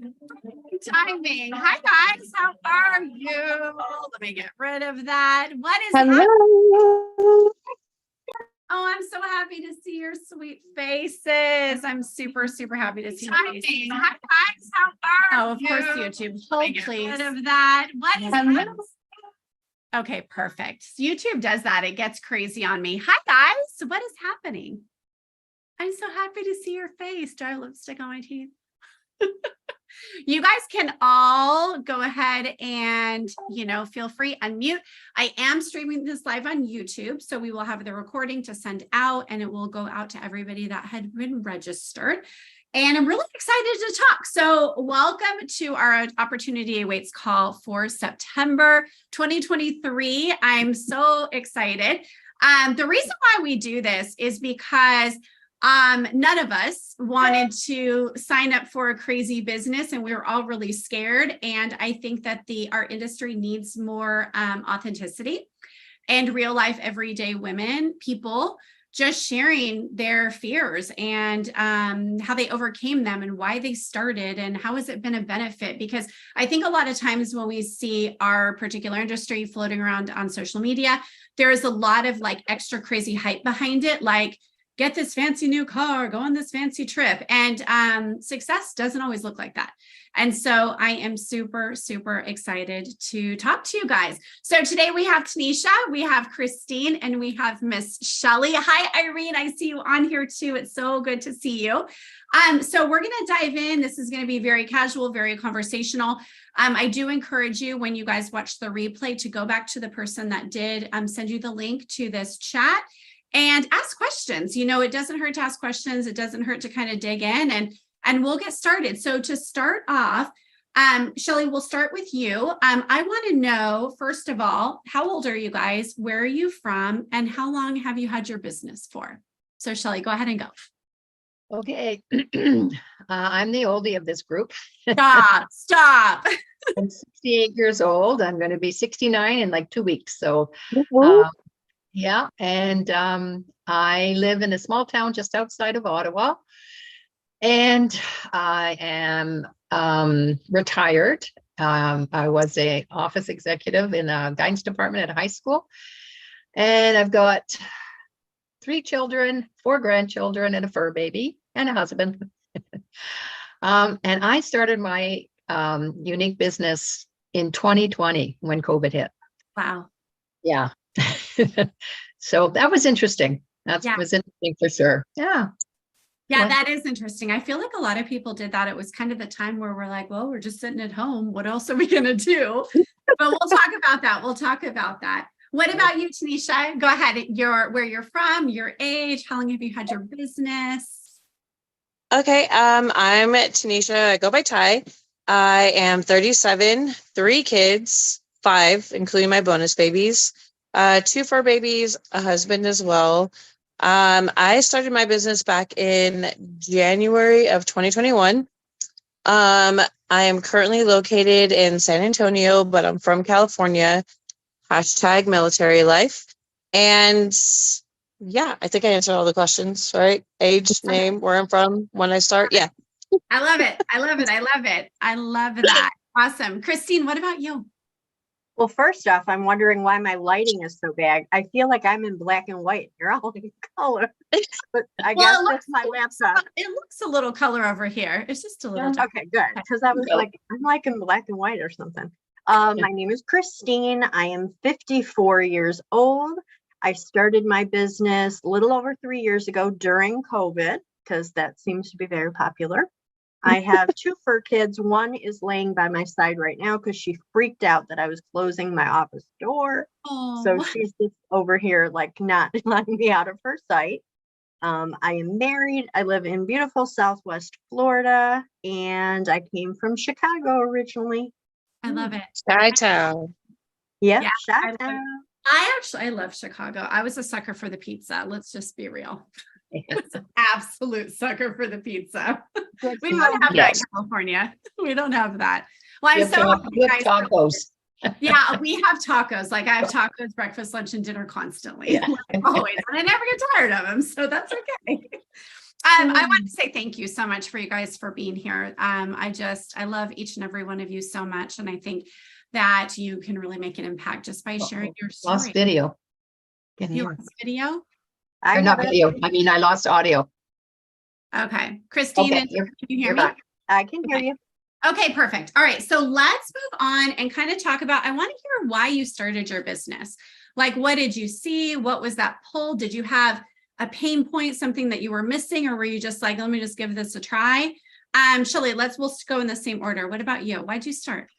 Timing. Hi guys, how are you? Let me get rid of that. What is happening? Hello. Oh, I'm so happy to see your sweet faces. I'm super happy to see your faces. Hi guys, how are you? Oh, of course, YouTube. Hold please. Rid of that. What is happening? Okay, perfect. YouTube does that. It gets crazy on me. Hi guys, what is happening? I'm so happy to see your face. Do I have lipstick on my teeth? You guys can all go ahead and, feel free, unmute. I am streaming this live on YouTube, so we will have the recording to send out and it will go out to everybody that had been registered. And I'm really excited to talk. So welcome to our Opportunity Awaits call for September 2023. I'm so excited. The reason why we do this is because none of us wanted to sign up for a crazy business and we were all really scared. And I think that our industry needs more authenticity and real life, everyday women, people just sharing their fears and how they overcame them and why they started and how has it been a benefit. Because I think a lot of times when we see our particular industry floating around on social media, there is a lot of like extra crazy hype behind it. Like, get this fancy new car, go on this fancy trip. And success doesn't always look like that. And so I am super excited to talk to you guys. So today we have Tanisha, we have Christine, and we have Miss Shelly. Hi, Irene. I see you on here too. It's so good to see you. So we're going to dive in. This is going to be very casual, very conversational. I do encourage you when you guys watch the replay to go back to the person that did send you the link to this chat and ask questions. It doesn't hurt to ask questions. It doesn't hurt to kind of dig in and we'll get started. So to start off, Shelly, we'll start with you. I want to know, first of all, how old are you guys? Where are you from? And how long have you had your business for? So Shelly, go ahead and go. Okay. I'm the oldie of this group. Stop. I'm 68 years old. I'm going to be 69 in like 2 weeks. So yeah. And I live in a small town just outside of Ottawa. And I am retired. I was an office executive in a guidance department at a high school. And I've got 3 children, 4 grandchildren, and a fur baby, and a husband. And I started my unique business in 2020 when COVID hit. Wow. Yeah. So that was interesting. Was interesting for sure. Yeah. Yeah, that is interesting. I feel like a lot of people did that. It was kind of the time where we're like, well, we're just sitting at home. What else are we going to do? But we'll talk about that. What about you, Tanisha? Go ahead. Where you're from, your age, how long have you had your business? Okay. I'm Tanisha. I go by Ty. I am 37, 3 kids, 5, including my bonus babies, 2 fur babies, a husband as well. I started my business back in January of 2021. I am currently located in San Antonio, but I'm from California. #military life. And yeah, I think I answered all the questions, right? Age, name, where I'm from, when I start. Yeah. I love it. I love that. Awesome. Christine, what about you? Well, first off, I'm wondering why my lighting is so bad. I feel like I'm in black and white. You're all in color. But I guess that's my laptop. It looks a little color over here. It's just a little dark. Okay, good. Because I was like, I'm like in black and white or something. My name is Christine. I am 54 years old. I started my business a little over 3 years ago during COVID, because that seems to be very popular. I have 2 fur kids. One is laying by my side right now because she freaked out that I was closing my office door. Oh. So she's just over here, like not letting me out of her sight. I am married. I live in beautiful Southwest Florida, and I came from Chicago originally. I love it. Chi-town. Yeah, Chi-town. I love Chicago. I was a sucker for the pizza. Let's just be real. Absolute sucker for the pizza. We don't have that in California. We don't have that. Well, I'm so happy you guys tacos. Yeah, we have tacos. Like I have tacos, breakfast, lunch, and dinner constantly. Yeah. Like, always. And I never get tired of them. So that's okay. I want to say thank you so much for you guys for being here. I love each and every one of you so much. And I think that you can really make an impact just by sharing your Lost story. video. Can You hear. lost video? I Or not have it. video. I mean, I lost audio. Okay. Christine, Okay, can you're you hear you're me? back. I can hear Okay. you. Okay, perfect. All right. So let's move on and kind of talk about, I want to hear why you started your business. Like, what did you see? What was that pull? Did you have a pain point, something that you were missing, or were you just like, let me just give this a try? Shelley, we'll go in the same order. What about you? Why'd you start?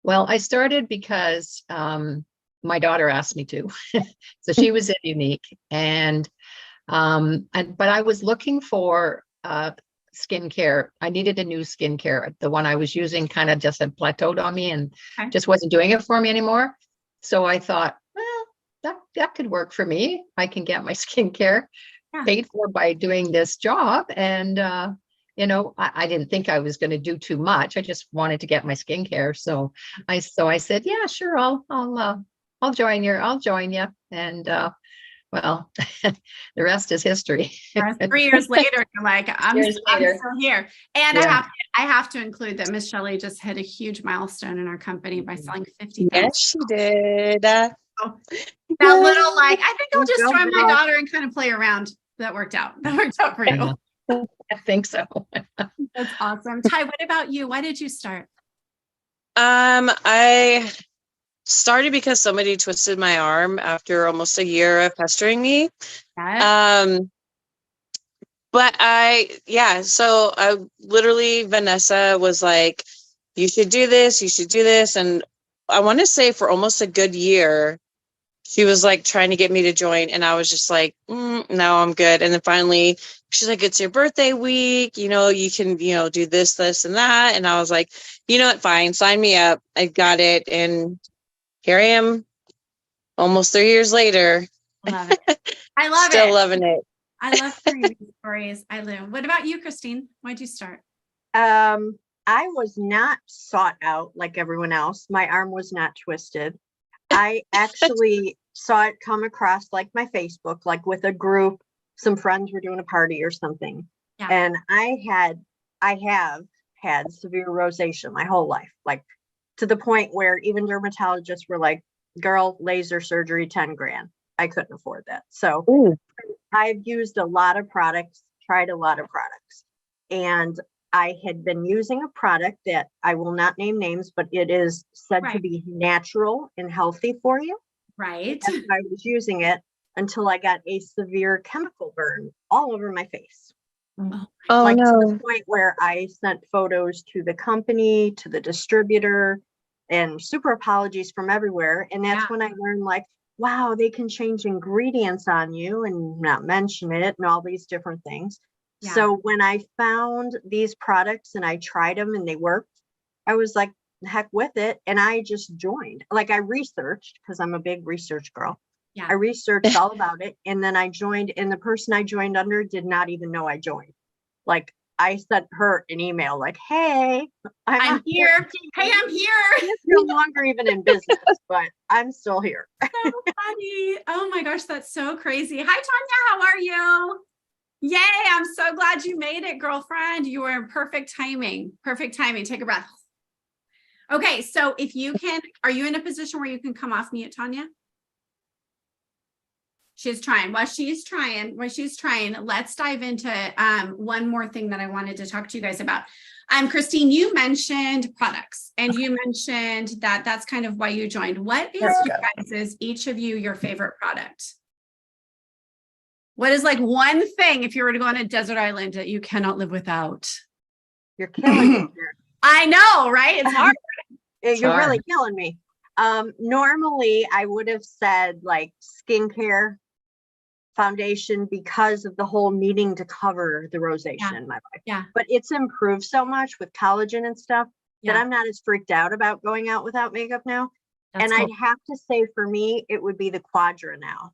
Well, I started because my daughter asked me to. So she was in Unique, but I was looking for skincare. I needed a new skincare. The one I was using kind of just had plateaued on me and Okay. just wasn't doing it for me anymore. So I thought, well, that could work for me. I can get my skincare Yeah. paid for by doing this job. And I didn't think I was going to do too much. I just wanted to get my skincare. So I said, yeah, sure. I'll join you. And well, the rest is history. 3 years later, you're like, I'm Years later. still here. And Yeah. I have to include that Miss Shelley just hit a huge milestone in our company by selling 50,000. Yes, she did. That little, like, I think I'll just Go join my girl. daughter and kind of play around. That worked out. That worked out for I you. know. I think so. That's awesome. Ty, what about you? Why did you start? I started because somebody twisted my arm after almost a year of pestering me. Yeah. But so I literally, Vanessa was like, you should do this, you should do this. And I want to say for almost a good year, she was like trying to get me to join. And I was just like, no, I'm good. And then finally she's like, it's your birthday week, you can, do this, this, and that. And I was like, you know what, fine, sign me up. I got it. And here I am almost 3 years later. Love it. I love Still it. loving it. I love hearing these stories. I live. What about you, Christine? Why'd you start? I was not sought out like everyone else. My arm was not twisted. I actually saw it come across like my Facebook, like with a group, some friends were doing a party or something. Yeah. And I have had severe rosacea my whole life, like to the point where even dermatologists were like, girl, laser surgery, 10 grand. I couldn't afford that. So I've used a lot of products, tried a lot of products, and I had been using a product that I will not name names, but it is said to Right. be natural and healthy for you. Right. And I was using it until I got a severe chemical burn all over my face. Oh, Like to no. the point where I sent photos to the company, to the distributor, and super apologies from everywhere. And that's Yeah. when I learned, like, wow, they can change ingredients on you and not mention it and all these different things. Yeah. So when I found these products and I tried them and they worked, I was like, heck with it. And I just joined. Like, I researched, because I'm a big research girl. Yeah. I researched all about it, and then I joined, and the person I joined under did not even know I joined. Like, I sent her an email like, hey, I'm here. Hey, I'm here. It's no longer even in business, but I'm still here. So funny. Oh my gosh, that's so crazy. Hi, Tanya. How are you? Yay. I'm so glad you made it, girlfriend. You were in perfect timing. Perfect timing. Take a breath. Okay. So if you can, are you in a position where you can come off mute, Tanya? She's trying. While she's trying, let's dive into one more thing that I wanted to talk to you guys about. Christine, you mentioned products, and you mentioned that that's kind of why you joined. What is each of you your favorite product? What is like one thing, if you were to go on a desert island, that you cannot live without? You're killing me here. I know, right? It's hard. You're really killing me. Normally I would have said like skincare, foundation, because of the whole needing to cover the rosacea in my life. Yeah. But it's improved so much with collagen and stuff that I'm not as freaked out about going out without makeup now. That's and cool. I'd have to say, for me, it would be the Quadra now.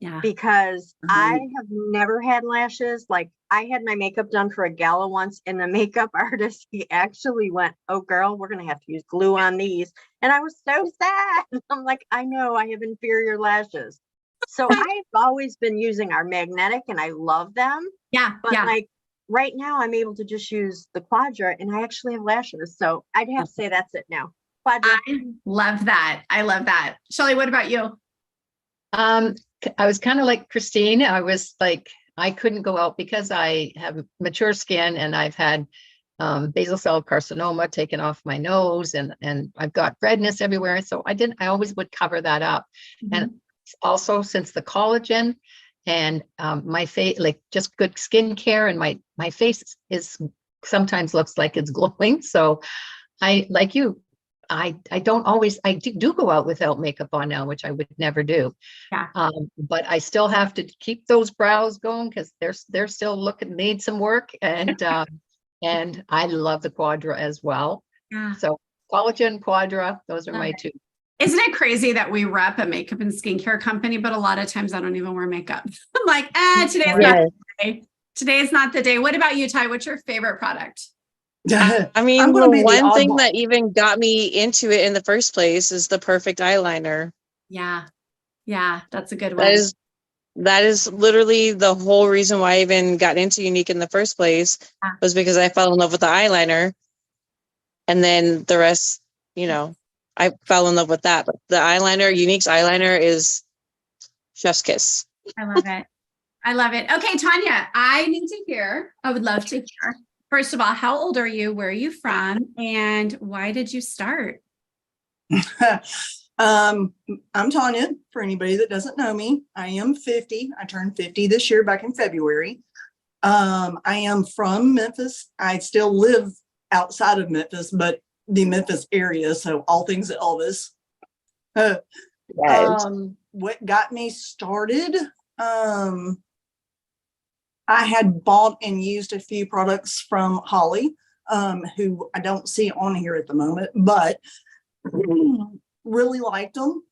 Yeah. Because I have never had lashes. Like, I had my makeup done for a gala once, and the makeup artist, he actually went, oh girl, we're going to have to use glue on these. And I was so sad. I'm like, I know I have inferior lashes. So I've always been using our magnetic and I love them. Yeah. But Yeah. like right now I'm able to just use the Quadra and I actually have lashes. So I'd have to say that's it now. Quadra. I love that. I love that. Shelly, what about you? I was kind of like Christine. I was like, I couldn't go out because I have mature skin and I've had basal cell carcinoma taken off my nose and I've got redness everywhere. So I always would cover that up. And also since the collagen and my face, like just good skincare and my face is sometimes looks like it's glowing. So I, like you, I don't always, I do go out without makeup on now, which I would never do. Yeah. But I still have to keep those brows going because they're still looking, need some work. And I love the Quadra as well. Yeah. So collagen, Quadra, those are my two. Isn't it crazy that we rep a makeup and skincare company, but a lot of times I don't even wear makeup. I'm like, today's not the day. Today's not the day. What about you, Ty? What's your favorite product? I mean, I'm gonna be the the one thing oddball. that even got me into it in the first place is the perfect eyeliner. Yeah. Yeah. That's a good one. That is literally the whole reason why I even got into Unique in the first place, was because I fell in love with the eyeliner. And then the rest, I fell in love with that. But the eyeliner, Unique's eyeliner is chef's kiss. I love it. I love it. Okay, Tanya, I would love to hear. First of all, how old are you? Where are you from? And why did you start? I'm Tanya, for anybody that doesn't know me. I am 50. I turned 50 this year back in February. I am from Memphis. I still live outside of Memphis, but the Memphis area. So all things Elvis. What got me started? I had bought and used a few products from Holly, who I don't see on here at the moment, but really liked them.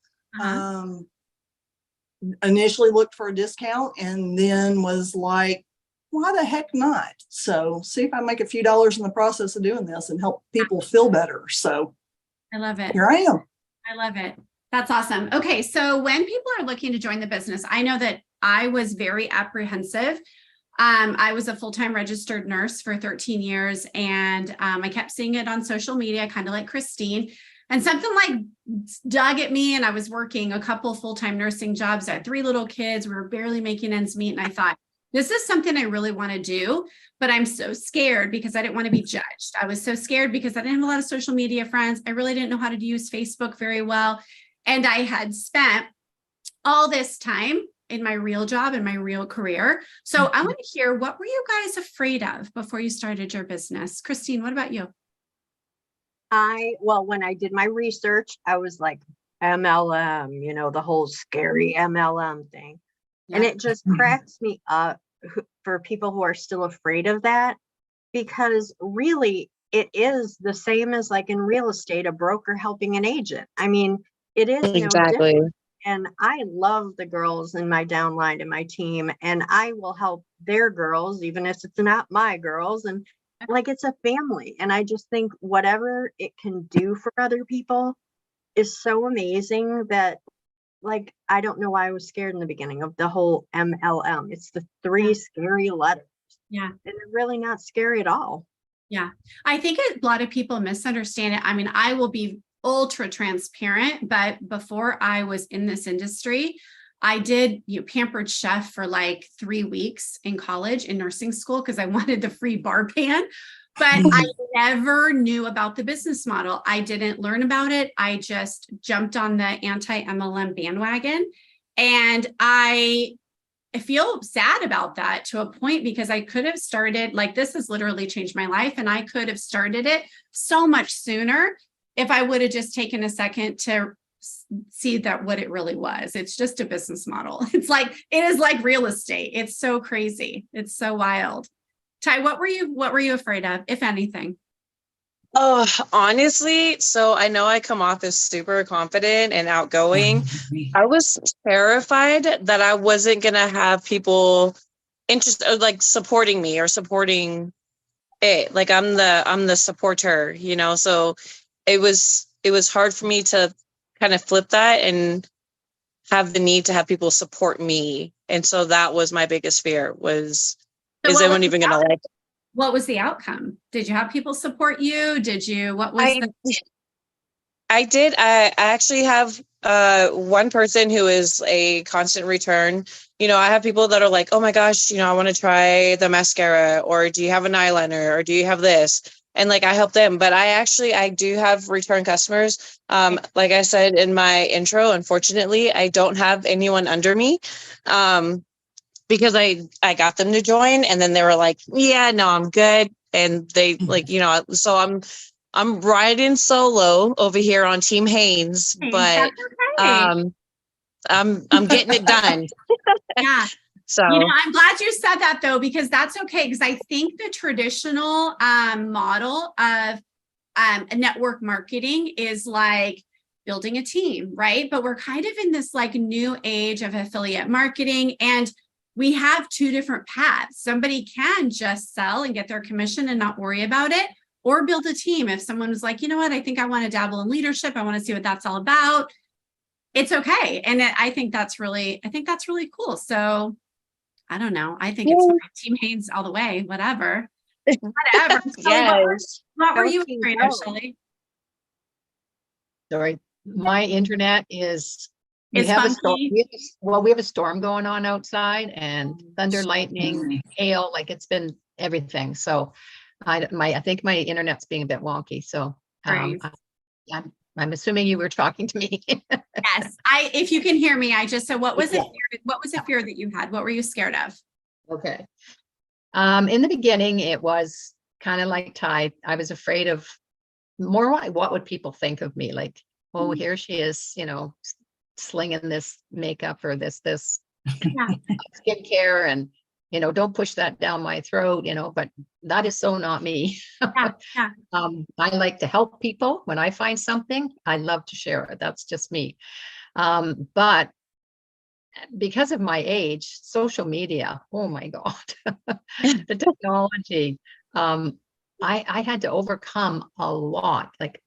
Initially looked for a discount and then was like, why the heck not? So see if I make a few dollars in the process of doing this and help people feel better. So I love it. Here I am. I love it. That's awesome. Okay. So when people are looking to join the business, I know that I was very apprehensive. I was a full-time registered nurse for 13 years and I kept seeing it on social media, kind of like Christine, and something like dug at me. And I was working a couple full-time nursing jobs. I had 3 little kids. We were barely making ends meet. And I thought, this is something I really want to do, but I'm so scared because I didn't want to be judged. I was so scared because I didn't have a lot of social media friends. I really didn't know how to use Facebook very well. And I had spent all this time in my real job and my real career. So I want to hear, what were you guys afraid of before you started your business? Christine, what about you? When I did my research, I was like, MLM, the whole scary MLM thing. Yeah. And it just cracks me up for people who are still afraid of that, because really it is the same as like in real estate, a broker helping an agent. I mean, it is exactly. No different. And I love the girls in my downline and my team, and I will help their girls, even if it's not my girls. And like, it's a family. And I just think whatever it can do for other people is so amazing that, like, I don't know why I was scared in the beginning of the whole MLM. It's the 3 scary letters. Yeah. And they're really not scary at all. Yeah. I think a lot of people misunderstand it. I mean, I will be ultra transparent, but before I was in this industry, I did pampered chef for like 3 weeks in college in nursing school because I wanted the free bar pan, but I never knew about the business model. I didn't learn about it. I just jumped on the anti-MLM bandwagon, and I feel sad about that to a point, because I could have started, like, this has literally changed my life, and I could have started it so much sooner if I would have just taken a second to see that what it really was. It's just a business model. It is like real estate. It's so crazy. It's so wild. Ty, what were you afraid of, if anything? Oh, honestly, so I know I come off as super confident and outgoing. I was terrified that I wasn't going to have people interested, like supporting me or supporting it. Like I'm the supporter, so it was hard for me to kind of flip that and have the need to have people support me. And so that was my biggest fear was, So is what anyone was even the going to like it? What was the outcome? Did you have people support you? What was I did. I actually have one person who is a constant return. You know, I have people that are like, oh my gosh, you know, I want to try the mascara, or do you have an eyeliner, or do you have this? And like, I help them, but I do have return customers. Like I said in my intro, unfortunately, I don't have anyone under me. Because I got them to join, and then they were like, yeah, no, I'm good. And they like, you know, so I'm riding solo over here on Team Haynes, but okay. I'm getting it done. Yeah. So I'm glad you said that though, because that's okay. Because I think the traditional model of network marketing is like building a team, right? But we're kind of in this like new age of affiliate marketing, and we have two different paths. Somebody can just sell and get their commission and not worry about it, or build a team. If someone was like, you know what, I think I want to dabble in leadership, I want to see what that's all about. It's okay. And I think that's really cool. So I don't know. I think it's fine. Team Haynes all the way, whatever. Whatever. yes. What were Go you team, afraid go. of, Shelley? Sorry, my internet is, we It's have a storm. funky. We have a storm going on outside, and thunder, lightning, hail, like it's been everything. So I think my internet's being a bit wonky. So Great. I'm assuming you were talking to me. Yes. If you can hear me, I just said, what was it? What was a fear that you had? What were you scared of? Okay. In the beginning, it was kind of like Ty. I was afraid of more what would people think of me? Like, oh, here she is, you know, slinging this makeup or this Yeah. skincare, and you know, don't push that down my throat, you know, but that is so not me. Yeah. I like to help people. When I find something, I love to share it. That's just me. But because of my age, social media, oh my God, the technology, I had to overcome a lot, like,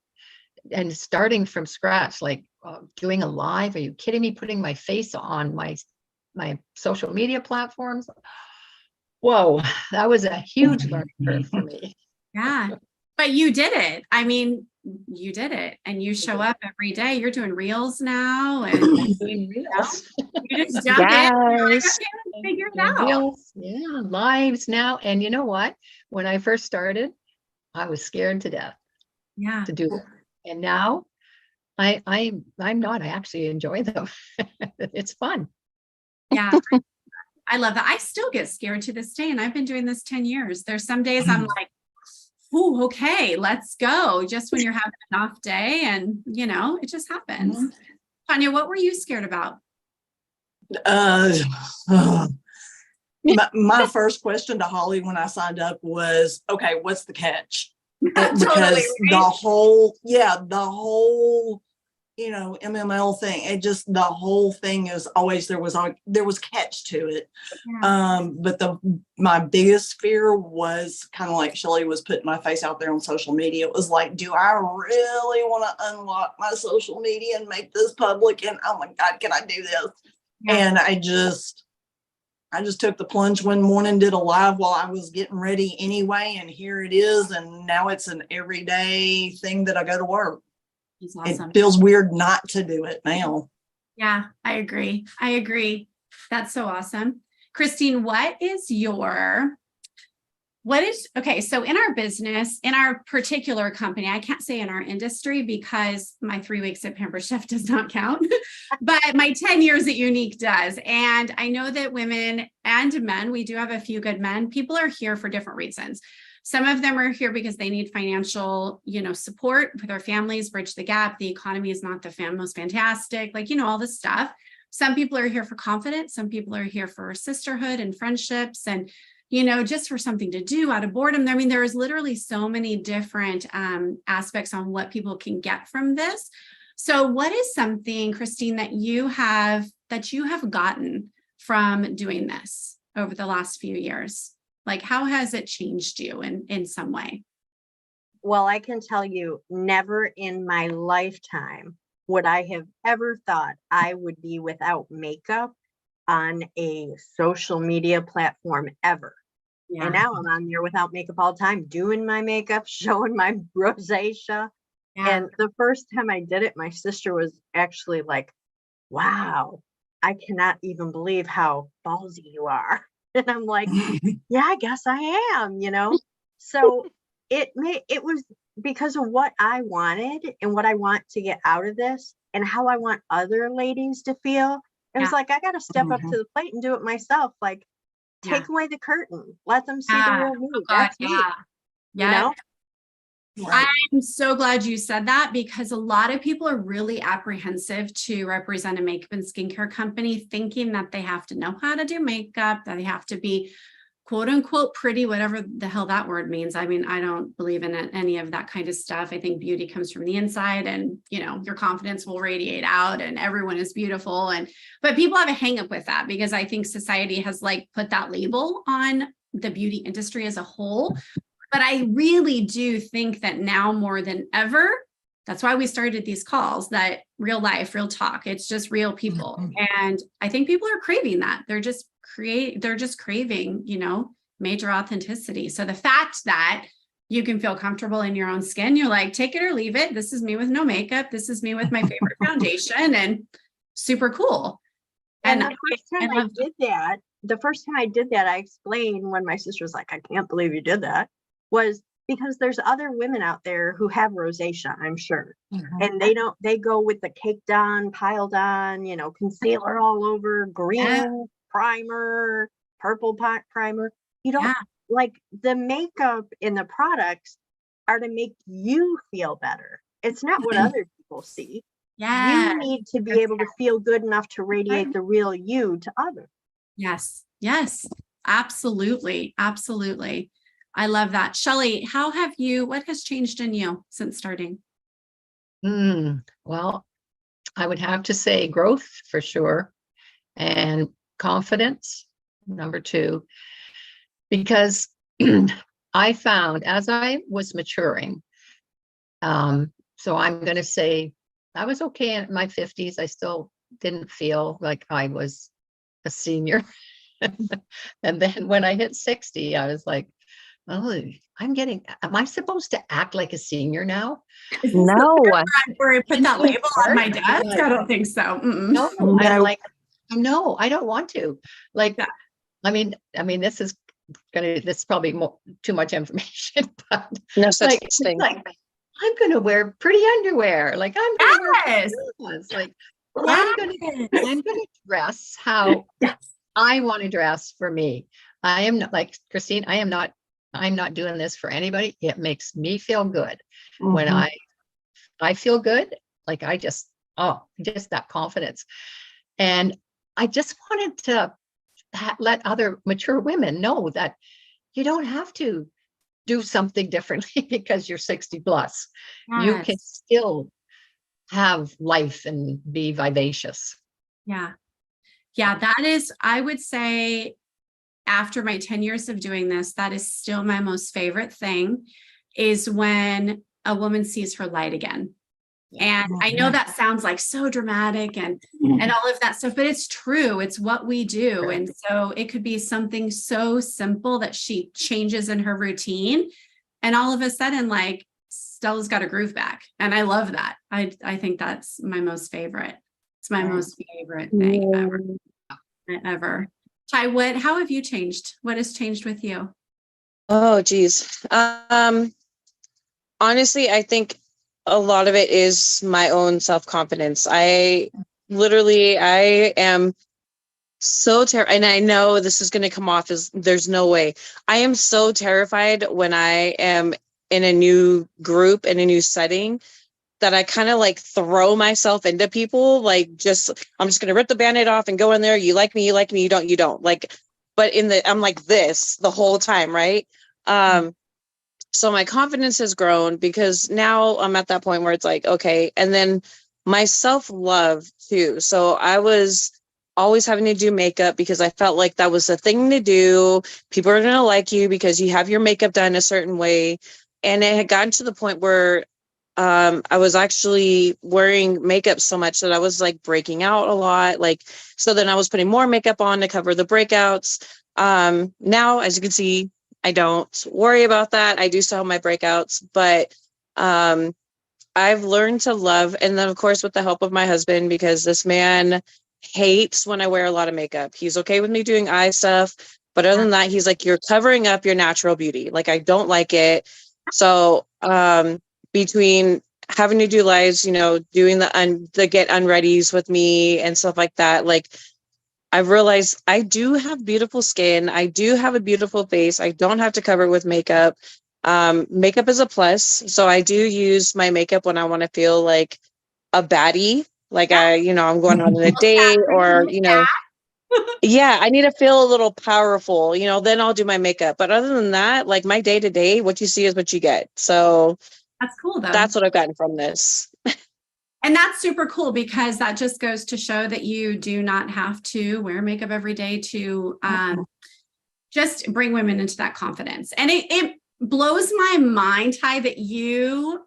and starting from scratch, like doing a live. Are you kidding me? Putting my face on my social media platforms. Whoa, that was a huge learning curve for me. Yeah. But you did it. I mean, you did it, and you show up every day. You're doing reels now, and Doing reels. you just jump in. You're like, Yes. okay, let's figure it Doing out. reels. Yeah, lives now. And you know what? When I first started, I was scared to death Yeah. to do it. And now I'm not. I actually enjoy them. It's fun. Yeah. I love that. I still get scared to this day, and I've been doing this 10 years. There's some days I'm like, oh, okay, let's go. Just when you're having an off day, and you know, it just happens. Tanya, what were you scared about? My first question to Holly when I signed up was, okay, what's the catch? Because Totally, the right? whole, you know, MML thing, the whole thing is always, there was catch to it. Yeah. But my biggest fear was kind of like Shelley was putting my face out there on social media. It was like, do I really want to unlock my social media and make this public? And oh my God, can I do this? Yeah. And I just took the plunge one morning, did a live while I was getting ready anyway, and here it is. And now it's an everyday thing that I go to work. It's awesome. It feels weird not to do it now. Yeah, I agree. That's so awesome. Christine, okay, so in our business, in our particular company, I can't say in our industry because my 3 weeks at Pampered Chef does not count, but my 10 years at Younique does. And I know that women and men, we do have a few good men, people are here for different reasons. Some of them are here because they need financial, support for their families, bridge the gap. The economy is not the most fantastic, all this stuff. Some people are here for confidence. Some people are here for sisterhood and friendships and, just for something to do out of boredom. I mean, there is literally so many different aspects on what people can get from this. So what is something, Christine, that you have gotten from doing this over the last few years? Like, how has it changed you in some way? Well, I can tell you, never in my lifetime would I have ever thought I would be without makeup on a social media platform ever. And now I'm on there without makeup all the time, doing my makeup, showing my rosacea. And the first time I did it, my sister was actually like, wow, I cannot even believe how ballsy you are. And I'm like, yeah, I guess I am, you know? So it was because of what I wanted and what I want to get out of this and how I want other ladies to feel. It was like, I got to step up to the plate and do it myself. Like, take away the curtain, let them see the real me. That's me. You know? Right. I'm so glad you said that, because a lot of people are really apprehensive to represent a makeup and skincare company, thinking that they have to know how to do makeup, that they have to be quote unquote pretty, whatever the hell that word means. I mean, I don't believe in any of that kind of stuff. I think beauty comes from the inside, and, you know, your confidence will radiate out and everyone is beautiful. But people have a hang up with that, because I think society has like put that label on the beauty industry as a whole. But I really do think that now more than ever, that's why we started these calls, that real life, real talk, it's just real people. And I think people are craving that. They're just craving, you know, major authenticity. So the fact that you can feel comfortable in your own skin, you're like, take it or leave it. This is me with no makeup. This is me with my favorite foundation, and super cool. And the first time I did that, I explained, when my sister was like, I can't believe you did that, was because there's other women out there who have rosacea, I'm sure. And they go with the caked on, piled on, you know, concealer all over, green primer, purple primer. You don't like the makeup and the products are to make you feel better. It's not what other people see. You need to be able to feel good enough to radiate the real you to others. Yes, absolutely. Absolutely. I love that. Shelley, what has changed in you since starting? Well, I would have to say growth for sure, and confidence, number 2, because I found as I was maturing, so I'm going to say I was okay in my 50s. I still didn't feel like I was a senior. And then when I hit 60, I was like, oh, am I supposed to act like a senior now? No. Where I put that label on my desk? I don't think so. No, I'm like, no, I don't want to. Like, I mean, this is probably too much information, but no such thing. Like, I'm going to wear pretty underwear. Like, I'm going to wear pajamas. Like, I'm going to dress how I want to dress for me. I am not like Christine. I'm not doing this for anybody. It makes me feel good. When I feel good, like just that confidence. And I just wanted to let other mature women know that you don't have to do something differently because you're 60 plus. You can still have life and be vivacious. Yeah, that is, I would say, after my 10 years of doing this, that is still my most favorite thing, is when a woman sees her light again. And I know that sounds like so dramatic and all of that stuff, but it's true. It's what we do. And so it could be something so simple that she changes in her routine, and all of a sudden, like, Stella's got a groove back. And I love that. I think that's my most favorite. It's my most favorite thing ever. Ty, how have you changed? What has changed with you? Oh, geez. Honestly, I think a lot of it is my own self-confidence. I am so terrified, and I know this is going to come off as there's no way. I am so terrified when I am in a new group, in a new setting, that I kind of like throw myself into people. Like, I'm just going to rip the Band-Aid off and go in there. You like me, you don't. Like, but I'm like this the whole time. Right. So my confidence has grown, because now I'm at that point where it's like, okay. And then my self-love too. So I was always having to do makeup because I felt like that was the thing to do. People are going to like you because you have your makeup done a certain way. And it had gotten to the point where I was actually wearing makeup so much that I was like breaking out a lot. Like, so then I was putting more makeup on to cover the breakouts. Now, as you can see, I don't worry about that. I do still have my breakouts, but I've learned to love, and then of course with the help of my husband, because this man hates when I wear a lot of makeup. He's okay with me doing eye stuff, but other than that, he's like, you're covering up your natural beauty. Like, I don't like it. So between having to do lives, you know, doing the get unreadies with me and stuff like that, like, I've realized I do have beautiful skin. I do have a beautiful face. I don't have to cover it with makeup. Makeup is a plus. So I do use my makeup when I want to feel like a baddie, like I'm going on a date, or, yeah, I need to feel a little powerful, then I'll do my makeup. But other than that, like, my day to day, what you see is what you get. So That's cool though. that's what I've gotten from this. And that's super cool, because that just goes to show that you do not have to wear makeup every day to just bring women into that confidence. And it blows my mind, Ty, that you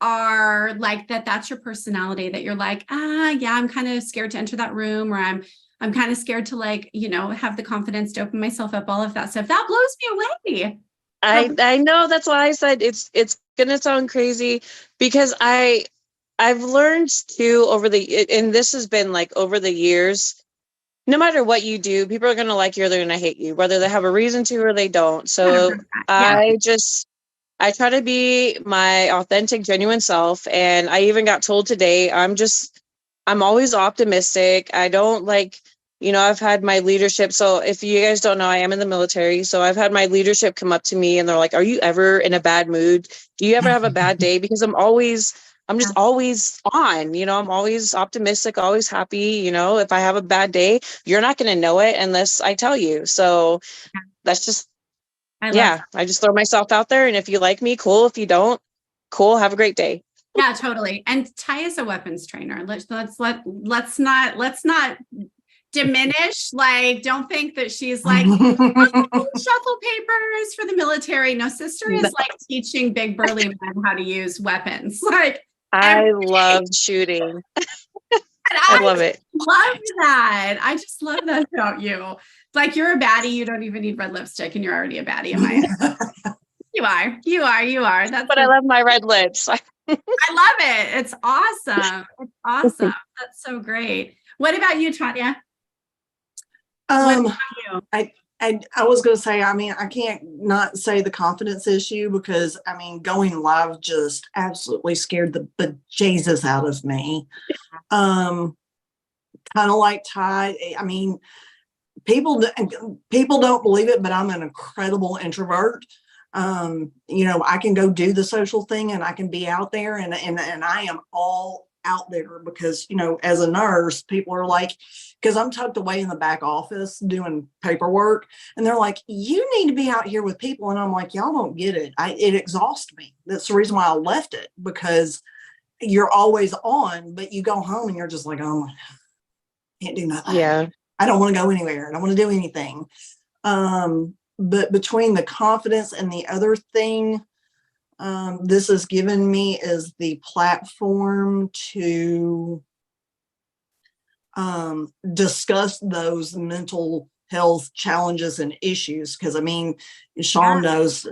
are like that's your personality, that you're like, yeah, I'm kind of scared to enter that room, or I'm kind of scared to, like, have the confidence to open myself up, all of that stuff. That blows me away. I know, that's why I said it's gonna sound crazy, because I've learned too and this has been like over the years, no matter what you do, people are going to like you or they're going to hate you, whether they have a reason to or they don't. So Yeah. I try to be my authentic, genuine self. And I even got told today, I'm always optimistic. I don't like, I've had my leadership. So if you guys don't know, I am in the military. So I've had my leadership come up to me and they're like, are you ever in a bad mood? Do you ever have a bad day? Because I'm just always on, I'm always optimistic, always happy. If I have a bad day, you're not going to know it unless I tell you. So that's just, I just throw myself out there. And if you like me, cool. If you don't, cool. Have a great day. Yeah, totally. And Ty is a weapons trainer. Let's not diminish. Like, don't think that she's like shuffle papers for the military. No, sister is like teaching big burly men how to use weapons. Like, I love shooting. I love it. Love that. I just love that about you. It's like, you're a baddie. You don't even need red lipstick, and you're already a baddie in my eyes. You are. But I love my red lips. I love it. It's awesome. It's awesome. That's so great. What about you, Tanya? What about you? I was going to say, I can't not say the confidence issue, because going live just absolutely scared the bejesus out of me. Kind of like Ty. People don't believe it, but I'm an incredible introvert. I can go do the social thing and I can be out there, and I am all out there, because as a nurse, people are like, because I'm tucked away in the back office doing paperwork, and they're like, you need to be out here with people. And I'm like, y'all don't get it. It exhausts me. That's the reason why I left it, because you're always on, but you go home and you're just like, oh my, can't do nothing. Yeah, I don't want to go anywhere. I don't want to do anything. But between the confidence and the other thing, this has given me is the platform to discuss those mental health challenges and issues. Because Sean knows,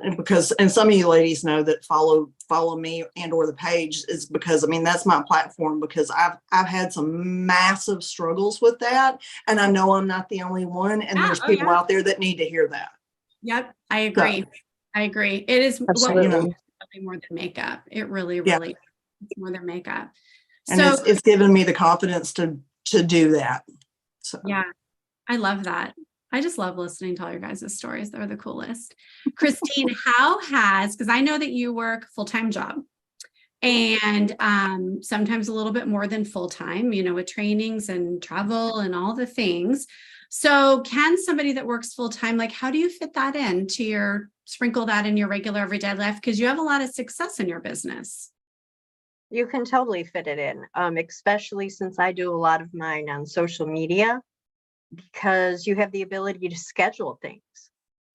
and some of you ladies know that follow me and or the page, is because that's my platform, because I've had some massive struggles with that, and I know I'm not the only one, and there's people out there that need to hear that. Yep, I agree. It is absolutely. More than makeup. It really it's more than makeup. And so it's given me the confidence to do that. So yeah, I love that. I just love listening to all your guys' stories. They're the coolest. Christine, because I know that you work full-time job, and sometimes a little bit more than full-time, with trainings and travel and all the things. So can somebody that works full-time, like, how do you fit that in to sprinkle that in your regular everyday life? Because you have a lot of success in your business. You can totally fit it in, especially since I do a lot of mine on social media, because you have the ability to schedule things.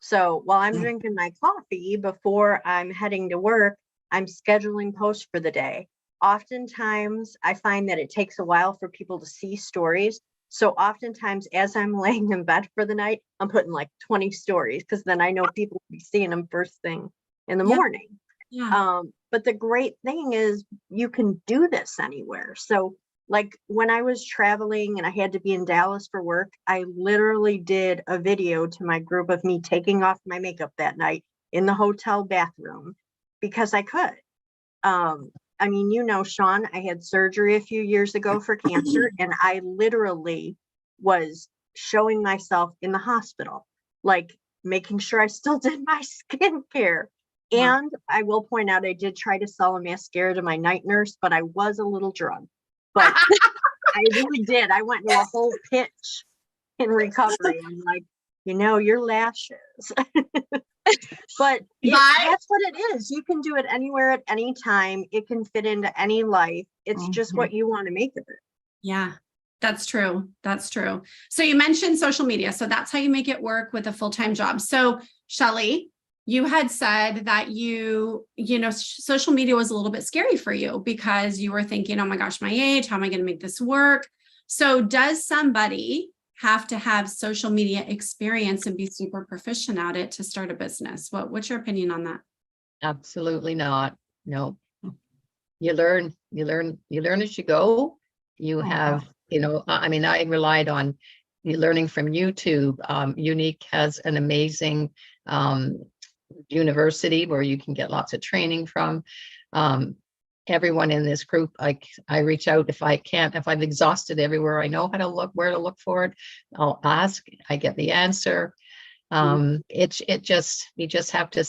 So while I'm drinking my coffee before I'm heading to work, I'm scheduling posts for the day. Oftentimes, I find that it takes a while for people to see stories. So oftentimes, as I'm laying in bed for the night, I'm putting like 20 stories because then I know people will be seeing them first thing in the Yep. morning. Yeah. But the great thing is you can do this anywhere. So like when I was traveling and I had to be in Dallas for work, I literally did a video to my group of me taking off my makeup that night in the hotel bathroom because I could. I mean, you know, Sean, I had surgery a few years ago for cancer, and I literally was showing myself in the hospital, like making sure I still did my skincare. Wow. And I will point out, I did try to sell a mascara to my night nurse, but I was a little drunk. But I really did. I went into a whole pitch in recovery. I'm like, you know, your lashes. But that's what it is. You can do it anywhere at any time. It can fit into any life. It's just what you want to make of it. Yeah, that's true. That's true. So you mentioned social media. So that's how you make it work with a full-time job. So Shelley, you had said that social media was a little bit scary for you because you were thinking, oh my gosh, my age, how am I going to make this work? So does somebody have to have social media experience and be super proficient at it to start a business? What's your opinion on that? Absolutely not. No. You learn as you go. You have, I mean, I relied on learning from YouTube. Unique has an amazing university where you can get lots of training from. Everyone in this group, I reach out if I'm exhausted everywhere. I know how to look, where to look for it. I'll ask, I get the answer. You just have to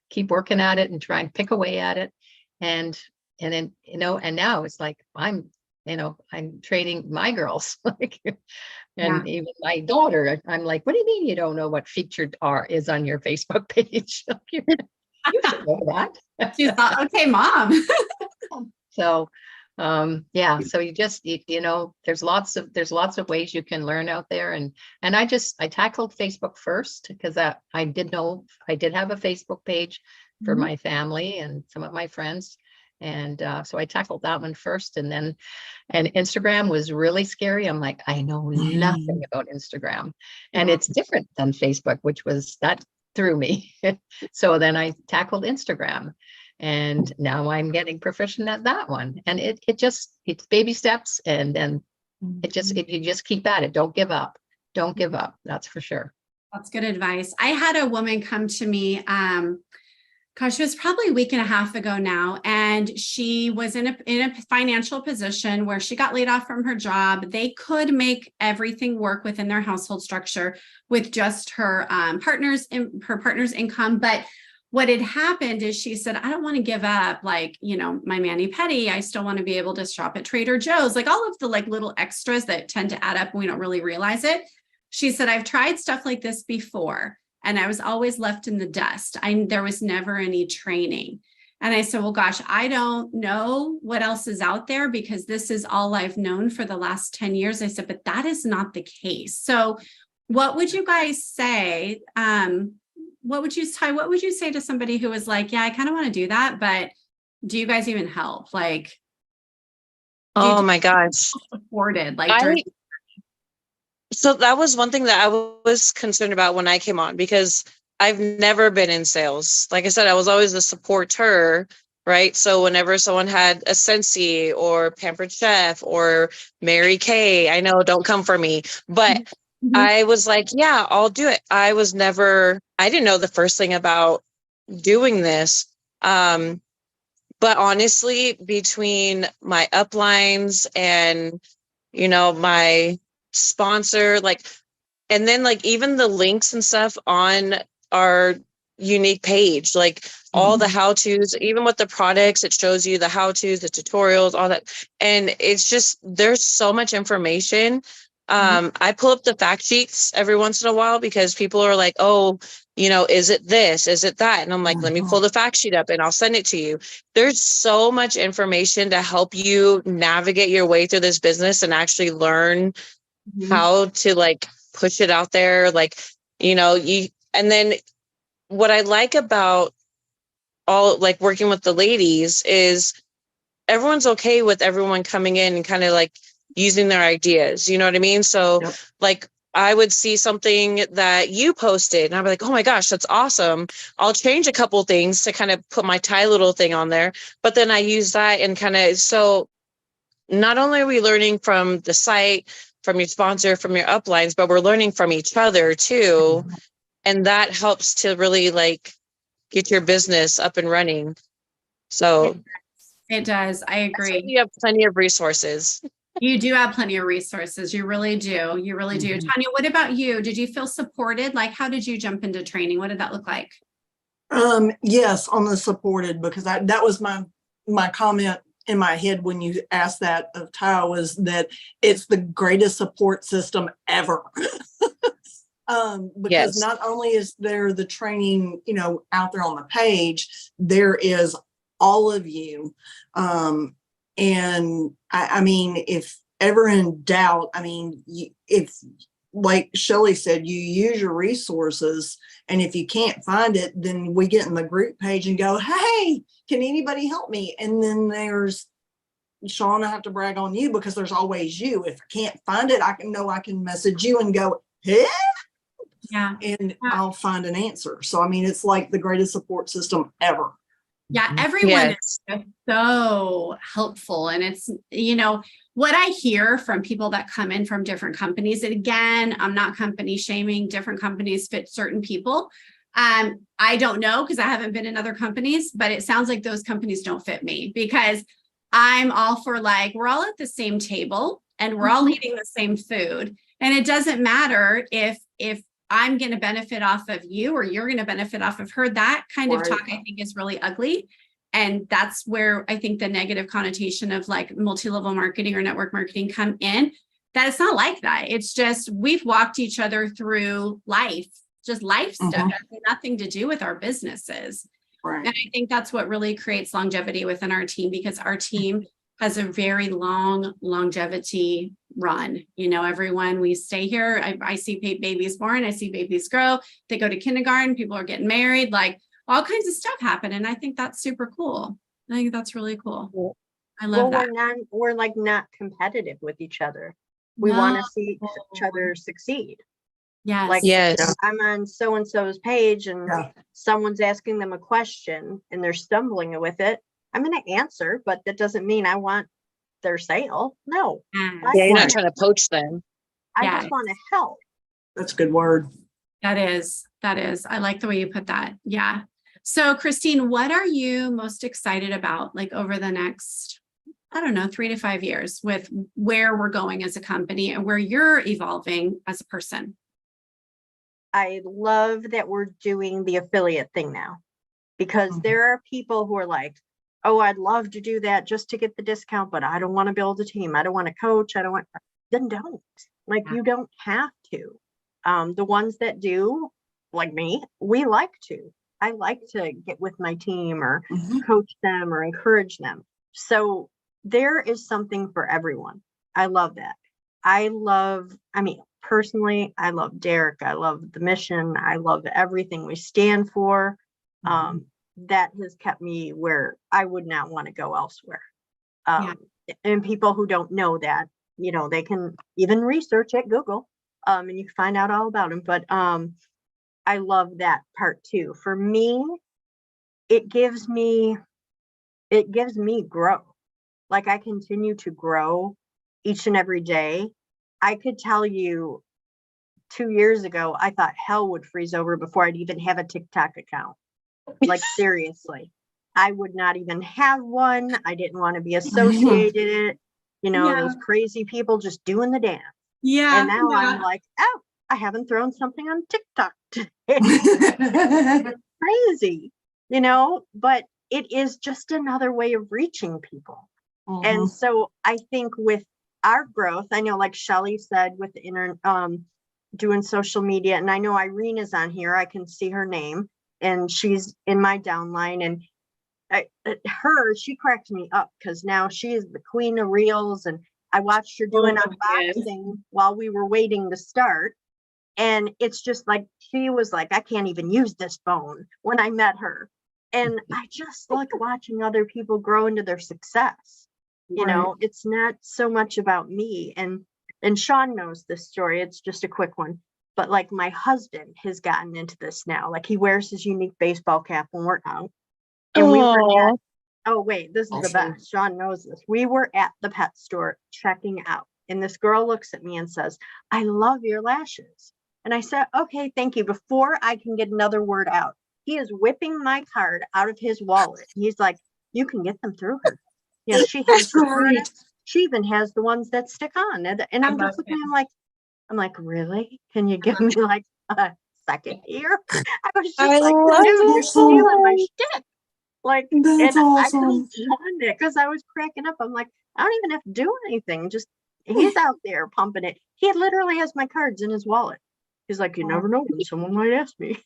keep working at it and try and pick away at it. And then, and now it's like, I'm training my girls, and even my daughter, I'm like, what do you mean you don't know what featured is on your Facebook page? You should know that. She's thought, okay, mom. So, so there's lots of ways you can learn out there. And I tackled Facebook first because I did have a Facebook page for my family and some of my friends. And so I tackled that one first, and Instagram was really scary. I'm like, I know nothing about Instagram, and it's different than Facebook, that threw me. So then I tackled Instagram, and now I'm getting proficient at that one. And it's baby steps, and then if you just keep at it, don't give up. Don't give up. That's for sure. That's good advice. I had a woman come to me, it was probably a week and a half ago now. And she was in a financial position where she got laid off from her job. They could make everything work within their household structure with just her partner's income. But what had happened is she said, I don't want to give up my mani-pedi. I still want to be able to shop at Trader Joe's, like all of the little extras that tend to add up when we don't really realize it. She said, I've tried stuff like this before, and I was always left in the dust. There was never any training. And I said, well, gosh, I don't know what else is out there because this is all I've known for the last 10 years. I said, but that is not the case. So what would you guys say? What would you say to somebody who was like, yeah, I kind of want to do that, but do you guys even help? Oh my gosh. Supported, So that was one thing that I was concerned about when I came on, because I've never been in sales. Like I said, I was always a supporter, right? So whenever someone had a Scentsy or Pampered Chef or Mary Kay, I know, don't come for me, but I was like, yeah, I'll do it. I didn't know the first thing about doing this. But honestly, between my uplines and, my sponsor, and then even the links and stuff on our Unique page, all the how-tos, even with the products, it shows you the how-tos, the tutorials, all that. And it's just, there's so much information. I pull up the fact sheets every once in a while because people are like, oh, is it this? Is it that? And I'm like, let me pull the fact sheet up and I'll send it to you. There's so much information to help you navigate your way through this business and actually learn how to push it out there. And then what I like about all like working with the ladies is everyone's okay with everyone coming in and kind of like using their ideas. You know what I mean? So Yep. like I would see something that you posted and I'd be like, oh my gosh, that's awesome. I'll change a couple things to kind of put my Thai little thing on there. But then I use that and kind of, so not only are we learning from the site, from your sponsor, from your uplines, but we're learning from each other too. And that helps to really like get your business up and running. So It does. I that's why agree. we have plenty of resources. You do have plenty of resources. You really do. You really do. Mhm. Tanya, what about you? Did you feel supported? Like, how did you jump into training? What did that look like? Yes, on the supported, because that was my comment in my head when you asked that of Ty, was that it's the greatest support system ever. Because Yes. not only is there the training, out there on the page, there is all of you. And I mean, if ever in doubt, I mean, if like Shelley said, you use your resources, and if you can't find it, then we get in the group page and go, hey, can anybody help me? And then there's Sean, I have to brag on you because there's always you. If I can't find it, I can message you and go, hey, Yeah. and I'll find an answer. So, I mean, it's like the greatest support system ever. Yeah. Everyone Yes. is so helpful. And it's, what I hear from people that come in from different companies, and again, I'm not company shaming, different companies fit certain people. I don't know because I haven't been in other companies, but it sounds like those companies don't fit me because I'm all for like, we're all at the same table and we're all eating the same food. And it doesn't matter if I'm going to benefit off of you or you're going to benefit off of her. That kind of Right. talk, I think, is really ugly. And that's where I think the negative connotation of like multi-level marketing or network marketing come in, that it's not like that. It's just, we've walked each other through life, just life stuff. Mhm. It has nothing to do with our businesses. Right. And I think that's what really creates longevity within our team, because our team has a very long longevity run. Everyone, we stay here. I see babies born. I see babies grow. They go to kindergarten. People are getting married. Like all kinds of stuff happen. And I think that's super cool. I think that's really cool. I love that. We're like not competitive with each other. We want to see No. each other succeed. Yes. Like, Yes. I'm on so-and-so's page and Yeah. someone's asking them a question and they're stumbling with it. I'm going to answer, but that doesn't mean I want their sale. No, Yes. Yeah, you're not Right. trying to poach them. I Yeah. just want to help. That's a good word. That is. I like the way you put that. Yeah. So Christine, what are you most excited about like over the next, 3 to 5 years with where we're going as a company and where you're evolving as a person? I love that we're doing the affiliate thing now, because Mhm. there are people who are like, oh, I'd love to do that just to get the discount, but I don't want to build a team. I don't want to coach. Then don't. Like, Yeah. you don't have to. The ones that do, like me, we like to. I like to get with my team or Mhm. coach them or encourage them. So there is something for everyone. I love that. Personally, I love Derek. I love the mission. I love everything we stand for. That has kept me where I would not want to go elsewhere. And people who don't know that, they can even research at Google, and you can find out all about them. But I love that part too. For me, it gives me growth. Like, I continue to grow each and every day. I could tell you 2 years ago, I thought hell would freeze over before I'd even have a TikTok account. Like, seriously, I would not even have one. I didn't want to be associated. Those crazy people just doing the dance. Yeah. And now I'm like, oh, I haven't thrown something on TikTok today. Crazy, but it is just another way of reaching people. And so I think with our growth, I know, like Shelley said, with the doing social media, and I know Irene is on here. I can see her name, and she's in my downline. And she cracked me up because now she is the queen of reels. And I watched her doing unboxing while we were waiting to start. And it's just like, she was like, I can't even use this phone when I met her. And I just like watching other people grow into their success. You know, it's not so much about me. And Sean knows this story. It's just a quick one. But like my husband has gotten into this now. Like he wears his unique baseball cap when we're out. And we were Aw. at, oh wait, this is the Awesome. best. Sean knows this. We were at the pet store checking out. And this girl looks at me and says, I love your lashes. And I said, okay, thank you. Before I can get another word out, he is whipping my card out of his wallet. He's like, you can get them through her. You know, she has That's the great. products. She even has the ones that stick on. And I'm love just looking, I'm like, really? Can you give me like a second here? I was just I like, love dude, you're it. stealing my shit. Like, That's and I awesome. told Sean it because I was cracking up. I'm like, I don't even have to do anything. Just he's out there pumping it. He literally has my cards in his wallet. He's like, you never know when someone might ask me.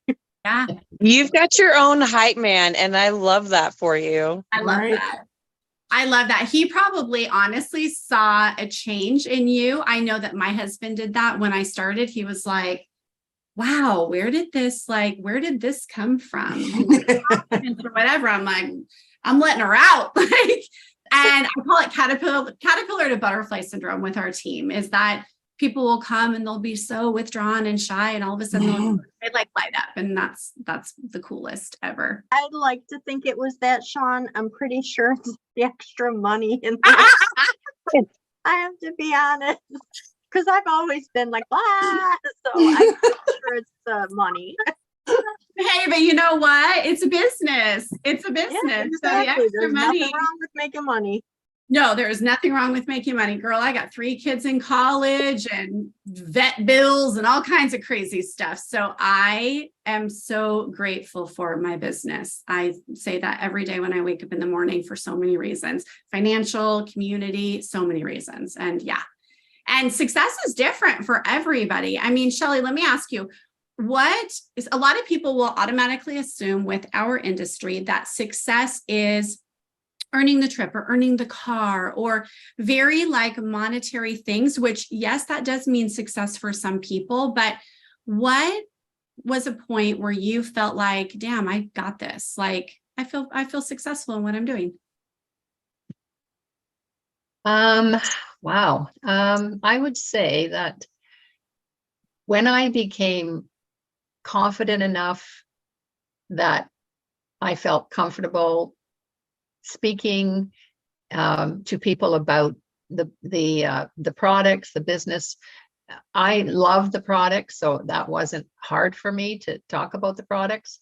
Yeah, You've got your own hype man, and I love that for you. I love Right. that. I love that. He probably honestly saw a change in you. I know that my husband did that when I started. He was like, wow, where did this come from? And for whatever. I'm like, I'm letting her out. Like, and I call it caterpillar to butterfly syndrome with our team, is that people will come and they'll be so withdrawn and shy, and all of a sudden they like light up, and that's the coolest ever. I'd like to think it was that, Sean. I'm pretty sure it's the extra money in there. I have to be honest. Because I've always been like, so I'm sure it's the money. Hey, but you know what? It's a business. It's a business. Yeah, So the exactly. extra There's money. nothing wrong with making money. No, there is nothing wrong with making money. Girl, I got 3 kids in college and vet bills and all kinds of crazy stuff. So I am so grateful for my business. I say that every day when I wake up in the morning for so many reasons, financial, community, so many reasons. And yeah. And success is different for everybody. I mean, Shelly, let me ask you, what is, a lot of people will automatically assume with our industry that success is earning the trip or earning the car or very like monetary things, which yes, that does mean success for some people. But what was a point where you felt like, damn, I got this. Like I feel successful in what I'm doing. Wow. I would say that when I became confident enough that I felt comfortable speaking to people about the products, the business. I love the products, so that wasn't hard for me to talk about the products.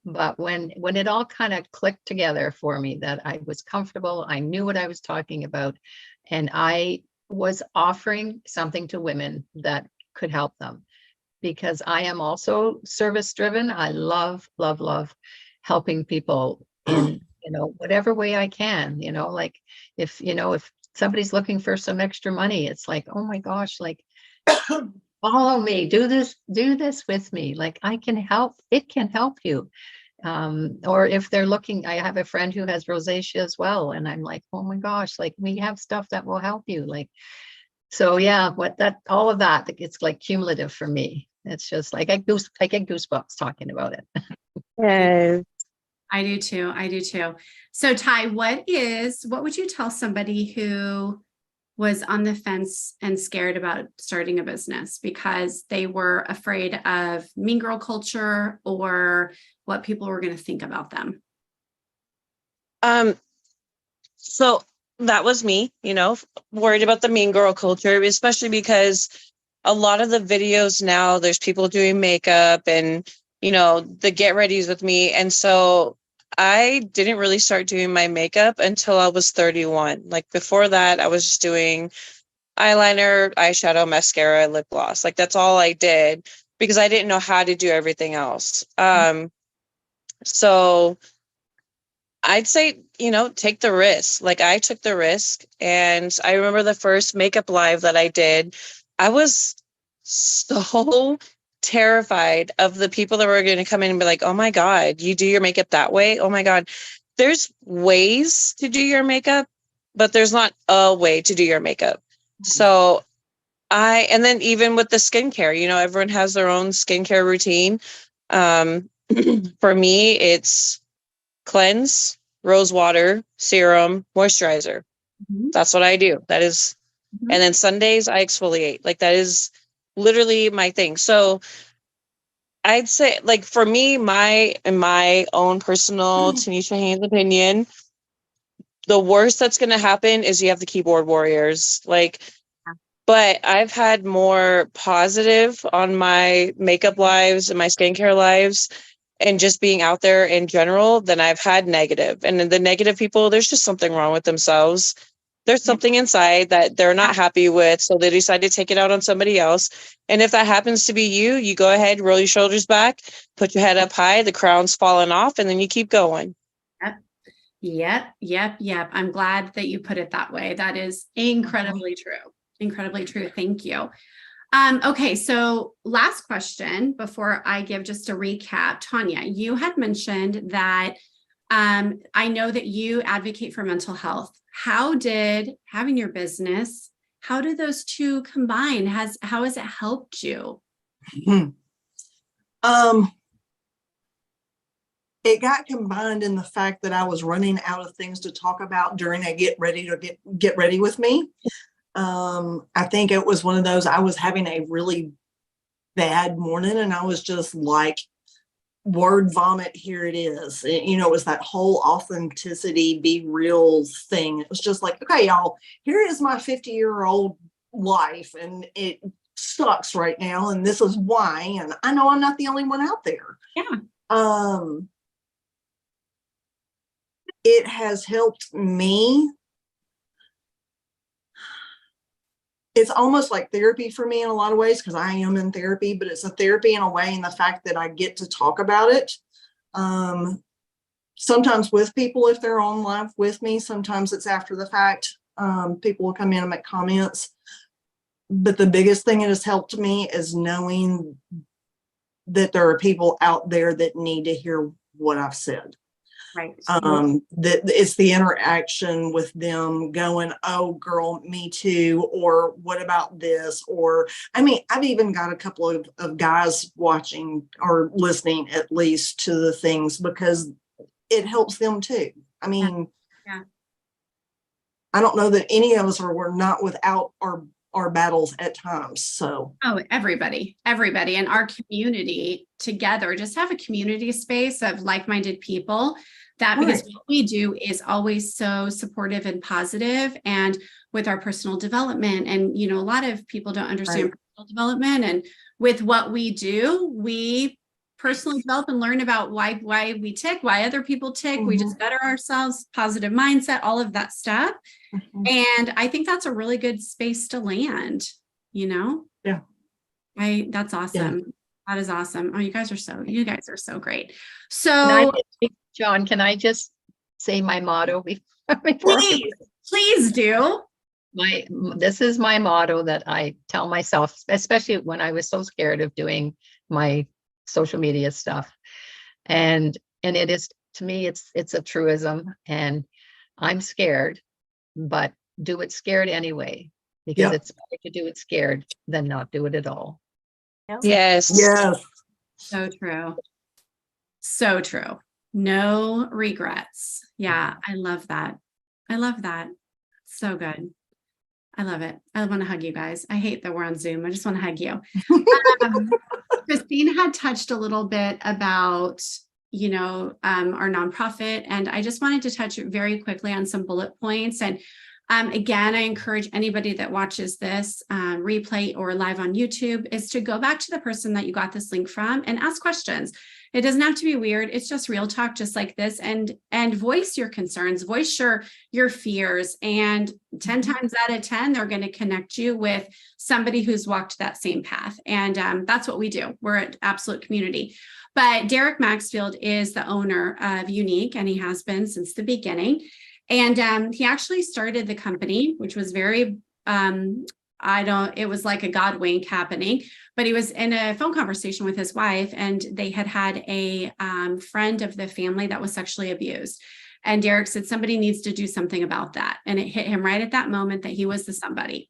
But when it all kind of clicked together for me, that I was comfortable, I knew what I was talking about, and I was offering something to women that could help them, because I am also service driven. I love helping people in whatever way I can, like if somebody's looking for some extra money, it's like, oh my gosh, like follow me, do this with me. Like I can help, it can help you. Or if they're looking, I have a friend who has rosacea as well. And I'm like, oh my gosh, like we have stuff that will help you. Like, so yeah, all of that, it's like cumulative for me. It's just like I get goosebumps talking about it. Yes. I do too. So Ty, what would you tell somebody who was on the fence and scared about starting a business because they were afraid of mean girl culture or what people were going to think about them? So that was me, worried about the mean girl culture, especially because a lot of the videos now, there's people doing makeup and, the get readies with me. And so I didn't really start doing my makeup until I was 31. Like before that, I was just doing eyeliner, eyeshadow, mascara, lip gloss. Like that's all I did because I didn't know how to do everything else. So I'd say, take the risk. Like I took the risk. And I remember the first makeup live that I did, I was so terrified of the people that were going to come in and be like, oh my God, you do your makeup that way? Oh my God. There's ways to do your makeup, but there's not a way to do your makeup. So and then even with the skincare, everyone has their own skincare routine. For me, it's cleanse, rose water, serum, moisturizer. Mhm. That's what I do. That is, Mhm. and then Sundays I exfoliate. Like that is literally my thing. So I'd say, like, for me, in my own personal Tanisha Haynes opinion, the worst that's going to happen is you have the keyboard warriors. Like, but I've had more positive on my makeup lives and my skincare lives and just being out there in general than I've had negative. And then the negative people, there's just something wrong with themselves. There's something inside that they're not happy with, so they decide to take it out on somebody else. And if that happens to be you, you go ahead, roll your shoulders back, put your head up high, the crown's falling off, and then you keep going. Yep. I'm glad that you put it that way. That is incredibly true. Incredibly true. Thank you. Okay, so last question before I give just a recap. Tanya, you had mentioned that I know that you advocate for mental health. How did having your business, how did those two combine? How has it helped you? It got combined in the fact that I was running out of things to talk about during a get ready with me. I think it was one of those, I was having a really bad morning and I was just like, word vomit, here it is. It was that whole authenticity, be real thing. It was just like, okay, y'all, here is my 50-year-old life and it sucks right now. And this is why, and I know I'm not the only one out there. Yeah. It has helped me. It's almost like therapy for me in a lot of ways because I am in therapy, but it's a therapy in a way in the fact that I get to talk about it. Sometimes with people if they're on live with me, sometimes it's after the fact. People will come in and make comments. But the biggest thing it has helped me is knowing that there are people out there that need to hear what I've said. Right. That it's the interaction with them going, oh girl, me too, or what about this? Or I've even got a couple of guys watching or listening at least to the things because it helps them too. Yeah. I don't know that any of us we're not without our battles at times. So everybody and our community together, just have a community space of like-minded people that because what we do is always so supportive and positive and with our personal development. And, a lot of people don't understand personal development, and with what we do, we personally develop and learn about why we tick, why other people tick. We just better ourselves, positive mindset, all of that stuff. And I think that's a really good space to land, Yeah. That's awesome. Yeah. That is awesome. Oh, you guys are so great. So John, can I just say my motto before? Please do. This is my motto that I tell myself, especially when I was so scared of doing my social media stuff. And it is, to me, it's a truism, and I'm scared, but do it scared anyway, because it's better to do it scared than not do it at all. Yes. So true. So true. No regrets. Yeah. I love that. So good. I love it. I want to hug you guys. I hate that we're on Zoom. I just want to hug you. Christine had touched a little bit about, our nonprofit, and I just wanted to touch very quickly on some bullet points. And again, I encourage anybody that watches this replay or live on YouTube is to go back to the person that you got this link from and ask questions. It doesn't have to be weird. It's just real talk, just like this, and voice your concerns, voice your fears. And 10 times out of 10, they're going to connect you with somebody who's walked that same path. And that's what we do. We're an absolute community. But Derek Maxfield is the owner of Younique, and he has been since the beginning. And he actually started the company, which was very, it was like a God wink happening, but he was in a phone conversation with his wife, and they had a friend of the family that was sexually abused. And Derek said, somebody needs to do something about that. And it hit him right at that moment that he was the somebody.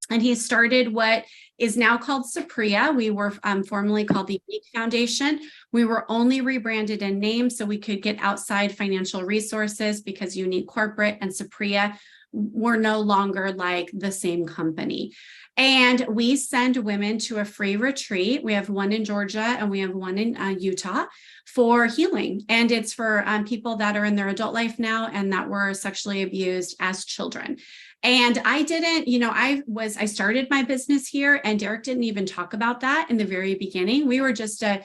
And he started what is now called Sapria. We were formerly called the Unique Foundation. We were only rebranded in name so we could get outside financial resources, because Unique Corporate and Sapria were no longer like the same company. And we send women to a free retreat. We have one in Georgia and we have one in Utah for healing. And it's for people that are in their adult life now and that were sexually abused as children. And I didn't, I started my business here, and Derek didn't even talk about that in the very beginning. We were just a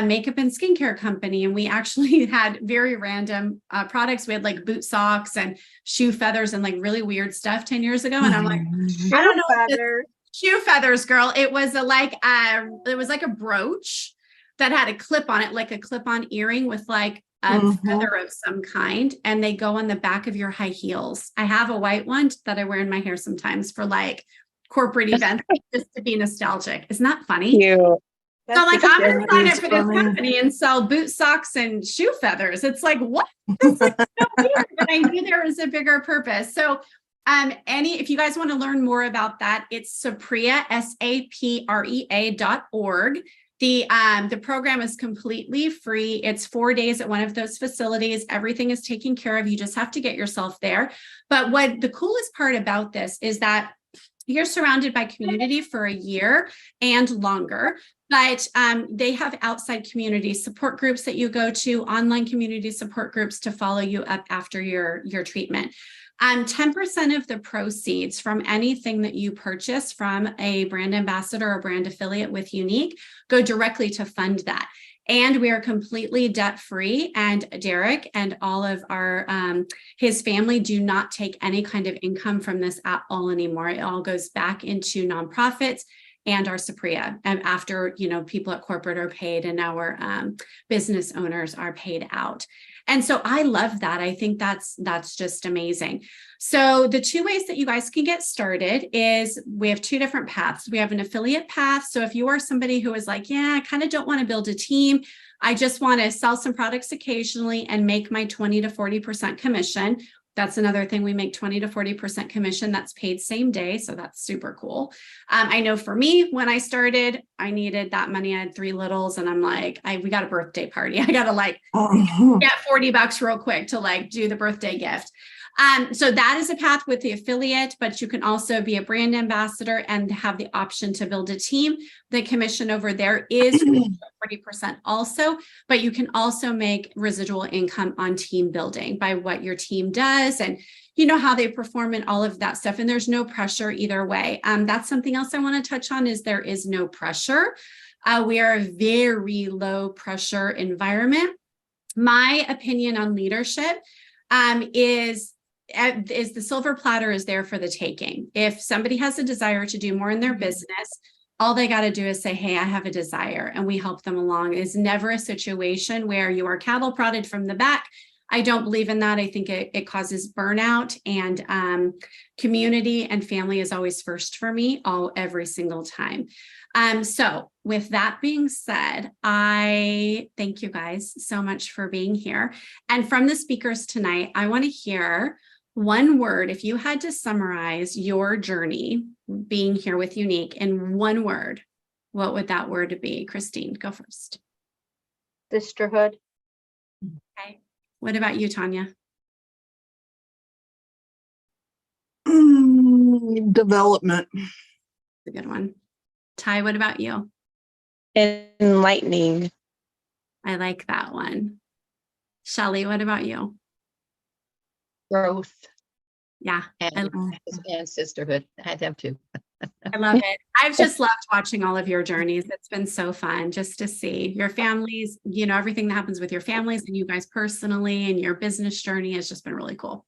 makeup and skincare company. And we actually had very random products. We had like boot socks and shoe feathers and like really weird stuff 10 years ago. And I'm like, I don't know. Feather. Shoe feathers, girl. It was like a brooch that had a clip on it, like a clip-on earring with like a feather of some kind. And they go on the back of your high heels. I have a white one that I wear in my hair sometimes for like corporate events, just to be nostalgic. Isn't that funny? Cute. So I'm like, I'm going to sign up is for this funny. company and sell boot socks and shoe feathers. It's like, what? It's like so weird, but I knew there was a bigger purpose. So if you guys want to learn more about that, it's Saprea, SAPREA.org. The program is completely free. It's 4 days at one of those facilities. Everything is taken care of. You just have to get yourself there. But what the coolest part about this is that you're surrounded by community for a year and longer, but they have outside community support groups that you go to, online community support groups to follow you up after your treatment. 10% of the proceeds from anything that you purchase from a brand ambassador or brand affiliate with Unique go directly to fund that. And we are completely debt-free. And Derek and all of his family do not take any kind of income from this at all anymore. It all goes back into nonprofits and our Saprea. And after, people at corporate are paid and our business owners are paid out. And so I love that. I think that's just amazing. So the two ways that you guys can get started is we have two different paths. We have an affiliate path. So if you are somebody who is like, yeah, I kind of don't want to build a team, I just want to sell some products occasionally and make my 20 to 40% commission. That's another thing. We make 20 to 40% commission that's paid same day. So that's super cool. I know for me, when I started, I needed that money. I had 3 littles and I'm like, we got a birthday party. I got to get $40 real quick to do the birthday gift. So that is a path with the affiliate, but you can also be a brand ambassador and have the option to build a team. The commission over there is 40% also, but you can also make residual income on team building by what your team does and how they perform and all of that stuff. And there's no pressure either way. That's something else I want to touch on is there is no pressure. We are a very low pressure environment. My opinion on leadership is the silver platter is there for the taking. If somebody has a desire to do more in their business, all they got to do is say, hey, I have a desire, and we help them along. It's never a situation where you are cattle prodded from the back. I don't believe in that. I think it causes burnout, and community and family is always first for me every single time. So with that being said, I thank you guys so much for being here. And from the speakers tonight, I want to hear one word. If you had to summarize your journey being here with Unique in one word, what would that word be? Christine, go first. Sisterhood. Okay. What about you, Tanya? Development. A good one. Ty, what about you? Enlightening. I like that one. Shelly, what about you? Growth Yeah, and sisterhood. I have to. I love it. I've just loved watching all of your journeys. It's been so fun just to see your families, everything that happens with your families and you guys personally, and your business journey has just been really cool.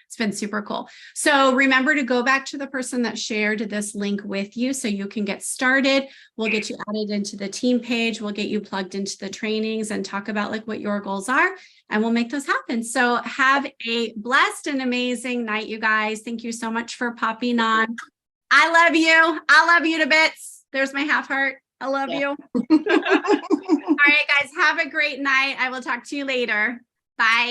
It's been super cool. So remember to go back to the person that shared this link with you so you can get started. We'll get you added into the team page. We'll get you plugged into the trainings and talk about what your goals are, and we'll make those happen. So have a blessed and amazing night, you guys. Thank you so much for popping on. I love you. I love you to bits. There's my half heart. I love you. All right, guys, have a great night. I will talk to you later. Bye.